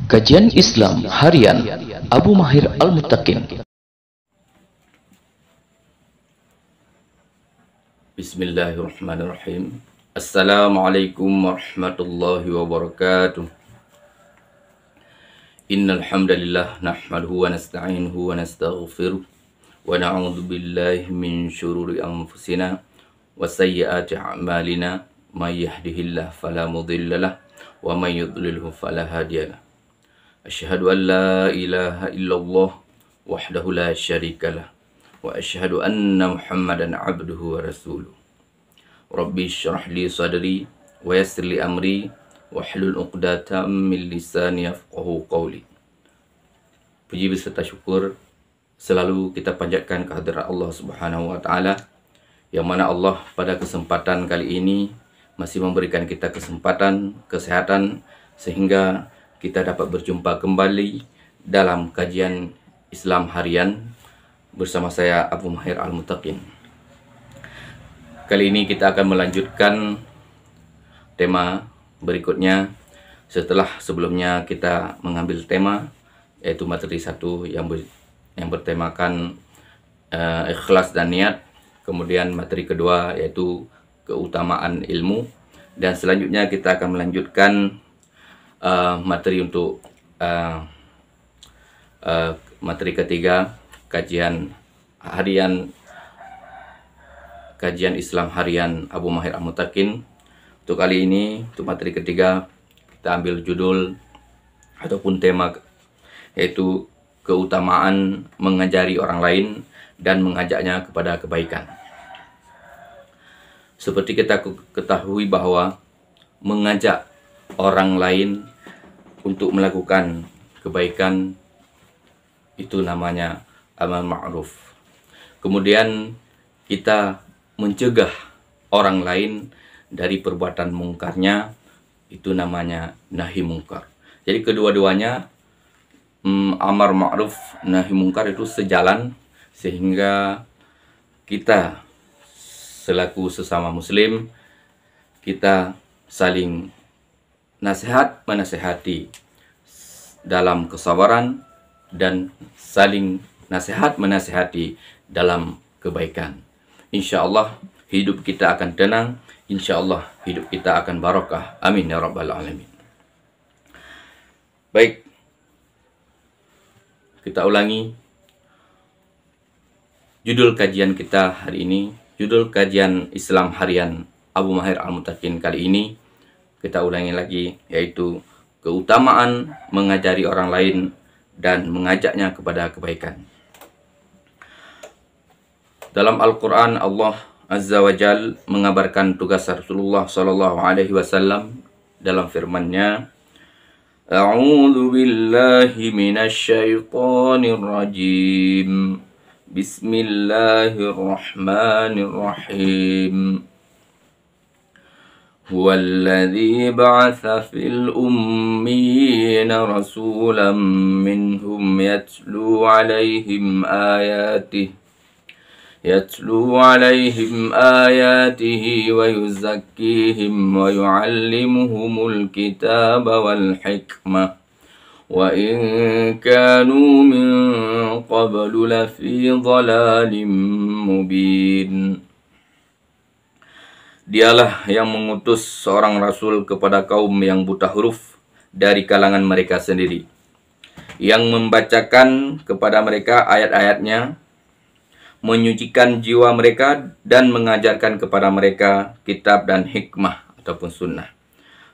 Kajian Islam Harian Abu Mahir Al-Muttaqin. Bismillahirrahmanirrahim. Assalamualaikum warahmatullahi wabarakatuh. Innal hamdalillah nahmaduhu wa nasta'inuhu wa nastaghfiruh wa na'udzu billahi min syururi anfusina wa sayyiati a'malina may yahdihillahu fala mudhillalah wa may yudlilhu fala hadiyalah. Asyhadu an la ilaha illallah wahdahu la syarikalah wa asyhadu anna Muhammadan abduhu wa rasuluh. Rabbi syrah li sadri wa yassir li amri wahlul 'uqdatam min lisani yafqahu qawli. Puji beserta syukur selalu kita panjatkan kehadirat Allah Subhanahu wa taala, yang mana Allah pada kesempatan kali ini masih memberikan kita kesempatan, kesehatan, sehingga kita dapat berjumpa kembali dalam kajian Islam harian bersama saya Abu Mahir Al-Muttaqin. Kali ini kita akan melanjutkan tema berikutnya setelah sebelumnya kita mengambil tema, yaitu materi 1 yang bertemakan ikhlas dan niat. Kemudian materi kedua yaitu keutamaan ilmu, dan selanjutnya kita akan melanjutkan materi untuk materi ketiga, kajian Islam harian Abu Mahir Al-Muttaqin. Untuk kali ini, untuk materi ketiga, kita ambil judul ataupun tema yaitu keutamaan mengajari orang lain dan mengajaknya kepada kebaikan. Seperti kita ketahui bahwa mengajak orang lain untuk melakukan kebaikan itu namanya amal ma'ruf. Kemudian kita mencegah orang lain dari perbuatan mungkarnya, itu namanya nahi mungkar. Jadi kedua-duanya amar ma'ruf, nahi mungkar itu sejalan, sehingga kita selaku sesama muslim kita saling nasihat menasihati dalam kesabaran dan saling nasihat menasihati dalam kebaikan. Insya Allah hidup kita akan tenang, insya Allah hidup kita akan barakah. Amin ya rabbal alamin. Baik, kita ulangi judul kajian kita hari ini. Judul kajian Islam harian Abu Mahir Al-Muttaqin kali ini kita ulangi lagi, yaitu keutamaan mengajari orang lain dan mengajaknya kepada kebaikan. Dalam Al-Quran, Allah Azza wa Jal mengabarkan tugas Rasulullah Sallallahu Alaihi Wasallam dalam firman-Nya, A'udzu billahi minasy syaithanir rajim. Bismillahirrahmanirrahim. هو الذي بعث في الأميين رسولا منهم يتلو عليهم آياته ويزكيهم ويعلمهم الكتاب والحكمة وإن كانوا من قبل لفي ضلال مبين. Dialah yang mengutus seorang rasul kepada kaum yang buta huruf dari kalangan mereka sendiri, yang membacakan kepada mereka ayat-ayatnya, menyucikan jiwa mereka, dan mengajarkan kepada mereka kitab dan hikmah ataupun sunnah.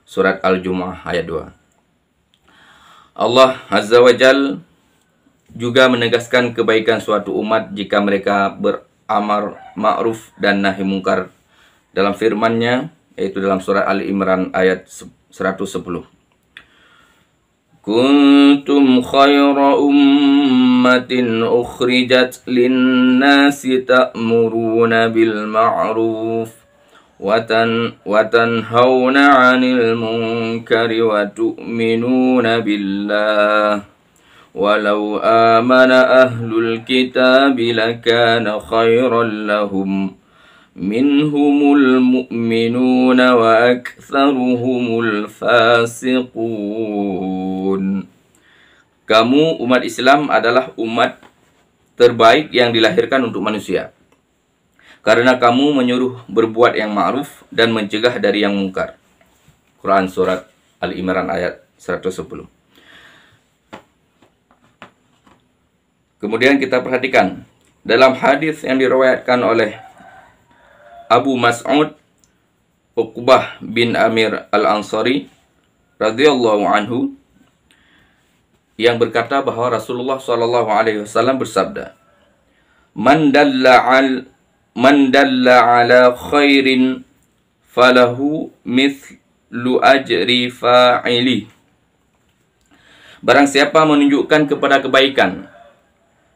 Surat Al-Jumu'ah ayat 2. Allah Azza wa Jal juga menegaskan kebaikan suatu umat jika mereka beramar ma'ruf dan nahi mungkar dalam firman-Nya, yaitu dalam surat Ali Imran ayat 110. Kuntum khaira ummatin ukhrijat linnasi ta'muruna bil ma'ruf wa tanhauna 'anil munkari wa tu'minuna billah walau amana ahlul kitabi lakana khairan lahum minhumul mu'minuna wa aktsaruhumul fasiqun. kamu umat Islam adalah umat terbaik yang dilahirkan untuk manusia. Karena kamu menyuruh berbuat yang ma'ruf dan mencegah dari yang mungkar. Quran Surat Al-Imran ayat 110. Kemudian kita perhatikan dalam hadis yang diriwayatkan oleh Abu Mas'ud Uqbah bin Amir Al-Ansari radhiyallahu anhu yang berkata bahwa Rasulullah SAW bersabda, Man dalla ala khairin falahu mithlu ajri fa'ili. Barang siapa menunjukkan kepada kebaikan,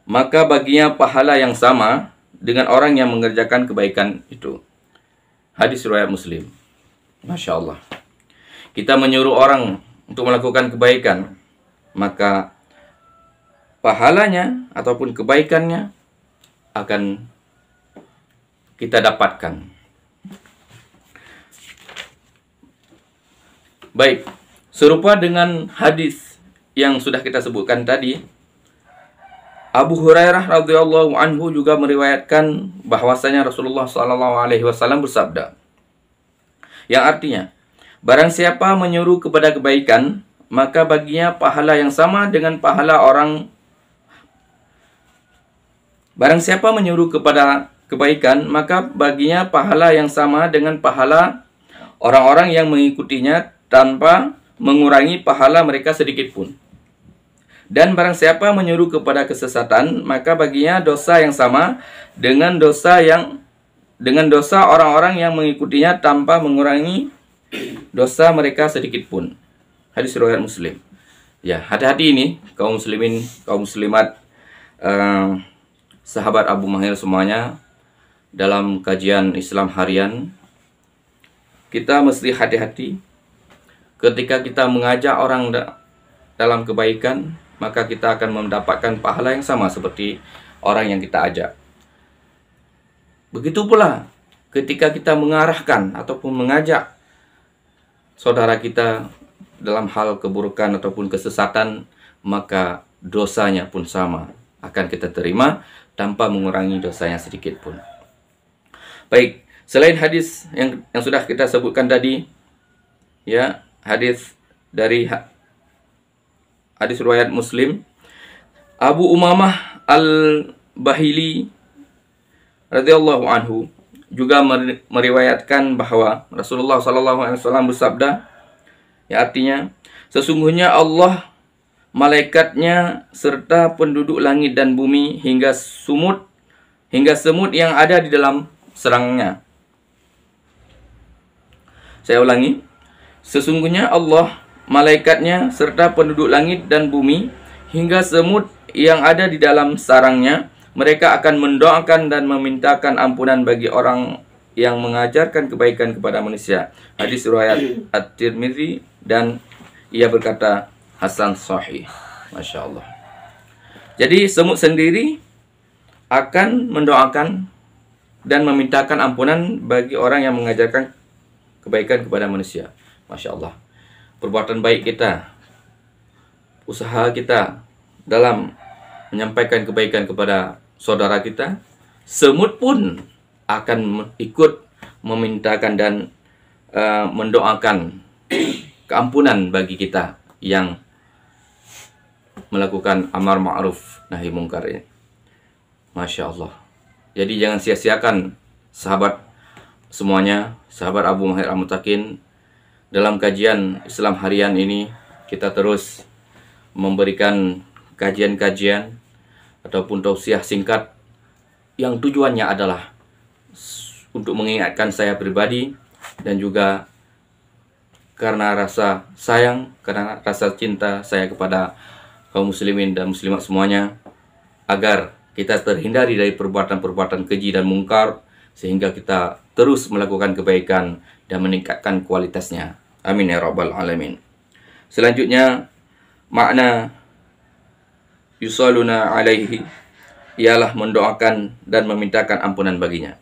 maka baginya pahala yang sama dengan orang yang mengerjakan kebaikan itu. Hadis riwayat Muslim. Masya Allah. Kita menyuruh orang untuk melakukan kebaikan, maka pahalanya ataupun kebaikannya akan kita dapatkan. Baik, serupa dengan hadis yang sudah kita sebutkan tadi, Abu Hurairah radhiyallahu anhu juga meriwayatkan bahwasanya Rasulullah SAW bersabda, yang artinya, barang siapa menyuruh kepada kebaikan, maka baginya pahala yang sama dengan pahala orang. Barang siapa menyuruh kepada kebaikan, maka baginya pahala yang sama dengan pahala orang-orang yang mengikutinya tanpa mengurangi pahala mereka sedikit pun. Dan barang siapa menyuruh kepada kesesatan, maka baginya dosa yang sama dengan dosa orang-orang yang mengikutinya tanpa mengurangi dosa mereka sedikit pun. Hadis riwayat Muslim. Ya, hati-hati ini kaum muslimin, kaum muslimat, sahabat Abu Mahir semuanya, dalam kajian Islam harian kita mesti hati-hati ketika kita mengajak orang dalam kebaikan, maka kita akan mendapatkan pahala yang sama seperti orang yang kita ajak. Begitu pula ketika kita mengarahkan ataupun mengajak saudara kita dalam hal keburukan ataupun kesesatan, maka dosanya pun sama akan kita terima tanpa mengurangi dosanya sedikit pun. Baik, selain hadis yang sudah kita sebutkan tadi, ya, hadis dari hadis riwayat Muslim, Abu Umamah Al-Bahili radhiyallahu anhu juga meriwayatkan bahwa Rasulullah SAW bersabda, ya, artinya, sesungguhnya Allah, malaikatnya serta penduduk langit dan bumi hingga semut yang ada di dalam serangnya. Saya ulangi, sesungguhnya Allah, malaikatnya serta penduduk langit dan bumi hingga semut yang ada di dalam sarangnya, mereka akan mendoakan dan memintakan ampunan bagi orang yang mengajarkan kebaikan kepada manusia. Hadis riwayat At-Tirmidzi, dan ia berkata hasan sahih. Masya Allah. Jadi semut sendiri akan mendoakan dan memintakan ampunan bagi orang yang mengajarkan kebaikan kepada manusia. Masya Allah. Perbuatan baik kita, usaha kita dalam menyampaikan kebaikan kepada saudara kita, semut pun akan ikut memintakan dan mendoakan keampunan bagi kita yang melakukan amar ma'ruf nahi mungkar ini. Masya Allah. Jadi jangan sia-siakan sahabat semuanya, sahabat Abu Mahir Al-Mutakin, dalam kajian Islam harian ini kita terus memberikan kajian-kajian ataupun tausiah singkat yang tujuannya adalah untuk mengingatkan saya pribadi dan juga karena rasa sayang, karena rasa cinta saya kepada kaum muslimin dan muslimat semuanya, agar kita terhindari dari perbuatan-perbuatan keji dan mungkar, sehingga kita terus melakukan kebaikan dan meningkatkan kualitasnya. Amin ya rabbal alamin. Selanjutnya, makna yusaluna alaihi ialah mendoakan dan memintakan ampunan baginya.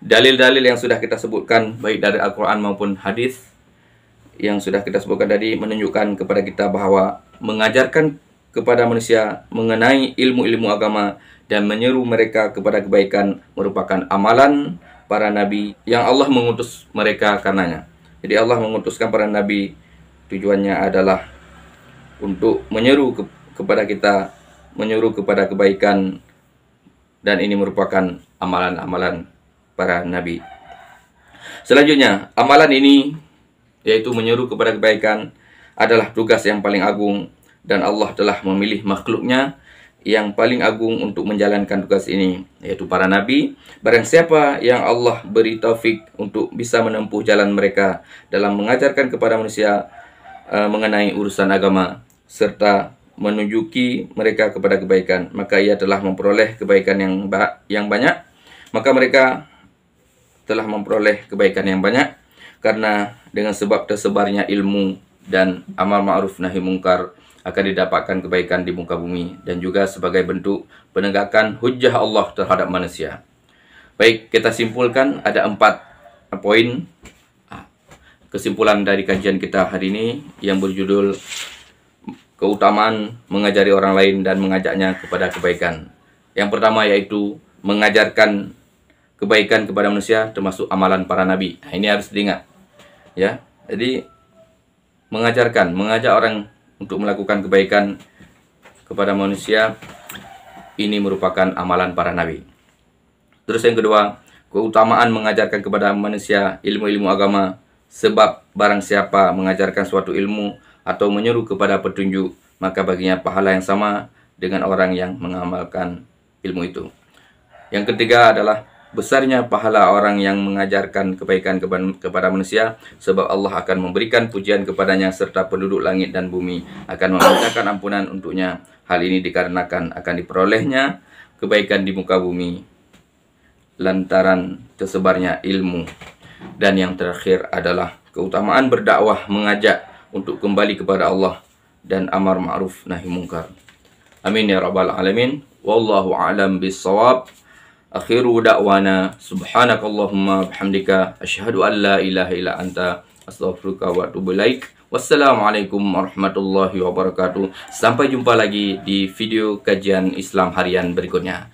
Dalil-dalil yang sudah kita sebutkan baik dari Al-Quran maupun hadis yang sudah kita sebutkan tadi menunjukkan kepada kita bahwa mengajarkan kepada manusia mengenai ilmu-ilmu agama dan menyeru mereka kepada kebaikan merupakan amalan para nabi yang Allah mengutus mereka karenanya. Jadi Allah mengutuskan para nabi tujuannya adalah untuk menyeru kepada kita, menyeru kepada kebaikan, dan ini merupakan amalan-amalan para nabi. Selanjutnya, amalan ini yaitu menyeru kepada kebaikan adalah tugas yang paling agung, dan Allah telah memilih makhluknya yang paling agung untuk menjalankan tugas ini, yaitu para nabi. Barang siapa yang Allah beri taufik untuk bisa menempuh jalan mereka dalam mengajarkan kepada manusia mengenai urusan agama, serta menunjuki mereka kepada kebaikan, maka ia telah memperoleh kebaikan yang banyak. Maka mereka telah memperoleh kebaikan yang banyak karena dengan sebab tersebarnya ilmu dan amal ma'ruf nahi mungkar akan didapatkan kebaikan di muka bumi, dan juga sebagai bentuk penegakan hujjah Allah terhadap manusia. Baik, kita simpulkan ada 4 poin kesimpulan dari kajian kita hari ini yang berjudul keutamaan mengajari orang lain dan mengajaknya kepada kebaikan. Yang pertama yaitu mengajarkan kebaikan kepada manusia termasuk amalan para nabi. Nah, ini harus diingat. Ya. Jadi mengajak orang untuk melakukan kebaikan kepada manusia ini merupakan amalan para nabi. Terus yang kedua, keutamaan mengajarkan kepada manusia ilmu-ilmu agama, sebab barang siapa mengajarkan suatu ilmu atau menyeru kepada petunjuk, maka baginya pahala yang sama dengan orang yang mengamalkan ilmu itu. Yang ketiga adalah besarnya pahala orang yang mengajarkan kebaikan kepada manusia, sebab Allah akan memberikan pujian kepadanya serta penduduk langit dan bumi akan memintakan ampunan untuknya. Hal ini dikarenakan akan diperolehnya kebaikan di muka bumi lantaran tersebarnya ilmu. Dan yang terakhir adalah keutamaan berdakwah, mengajak untuk kembali kepada Allah dan amar ma'ruf nahi mungkar. Amin ya rabbal alamin. Wallahu a'lam bissawab. Akhiru da'wana subhanakallahumma bihamdika asyhadu an la ilaha illa anta astaghfiruka wa atubu ilaik. Wassalamualaikum warahmatullahi wabarakatuh. Sampai jumpa lagi di video kajian Islam harian berikutnya.